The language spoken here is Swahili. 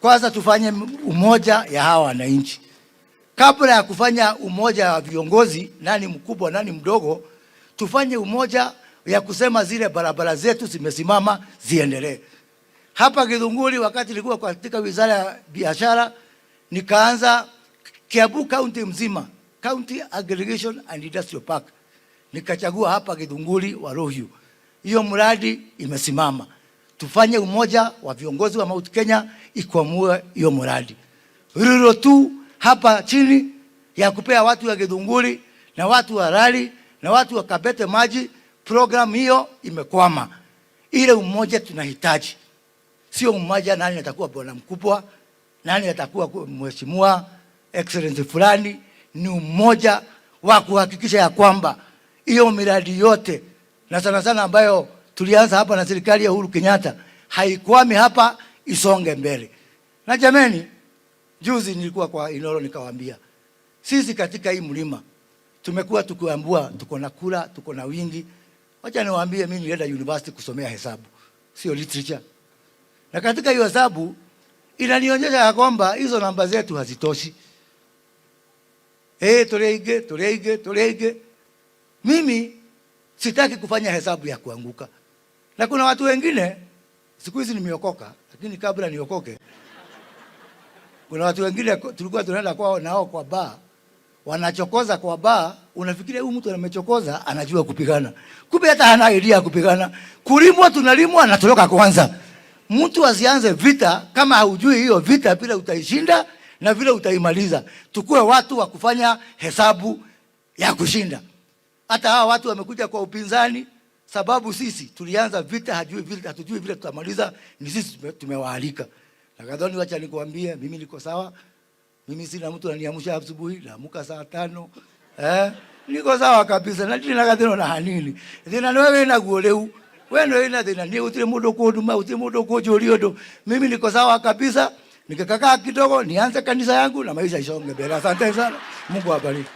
Kwanza tufanye umoja ya hawa wananchi. Kabla ya kufanya umoja wa viongozi, nani mkubwa nani mdogo, tufanye umoja ya kusema zile barabara zetu zimesimama ziendelee. Hapa Githunguri, wakati nilikuwa katika Wizara ya Biashara, nikaanza Kiambu County mzima, County Aggregation and Industrial Park. Nikachagua hapa Githunguri wa Rohio. Hiyo mradi imesimama. Tufanye umoja wa viongozi wa Mount Kenya ikwamue hiyo mradi. Ruro tu hapa chini ya kupea watu wa Githunguri na watu wa Rari na watu wa Kabete maji, program hiyo imekwama. Ile umoja tunahitaji. Sio umoja nani atakuwa bwana mkubwa, nani atakuwa mheshimiwa excellency fulani, ni umoja wa kuhakikisha ya kwamba hiyo miradi yote na sana sana ambayo tulianza hapa na serikali ya Uhuru Kenyatta haikwami hapa, isonge mbele. Na jameni, juzi nilikuwa kwa Inoro nikawaambia, sisi katika hii mlima tumekuwa tukiambua tuko na kura, tuko na wingi. Wacha niwaambie, mimi nilienda university kusomea hesabu, sio literature. Na katika hiyo hesabu inanionyesha ya kwamba hizo namba zetu hazitoshi. Toleige. Mimi sitaki kufanya hesabu ya kuanguka. Na kuna watu wengine, siku hizi nimeokoka, lakini kabla niokoke, kuna watu wengine tulikuwa tunaenda kwao nao kwa bar, wanachokoza kwa bar, unafikiria huyu mtu amechokoza anajua kupigana. Kumbe hata hana idea ya kupigana. Kulimwa tunalimwa, anatoroka kwanza. Mtu asianze vita kama haujui hiyo vita bila utaishinda na vile utaimaliza. Tukue watu wa kufanya hesabu ya kushinda. Hata hawa watu wamekuja kwa upinzani sababu sisi tulianza vita, hatujui vile tutamaliza, ni sisi tumewaalika. Na kadhoni, wacha nikuambie, mimi niko sawa. Mimi sina mtu ananiamsha asubuhi, naamka saa 5. Niko sawa kabisa. Na tena kadhoni na hanini. Thina wewe na guoleu. Wewe ina thina ni utire mundu kuduma, utire mundu kujuriodo. Mimi niko sawa kabisa. Nikikakaa kidogo nianze kanisa yangu na maisha isonge mbele. Asante sana. Mungu awabariki.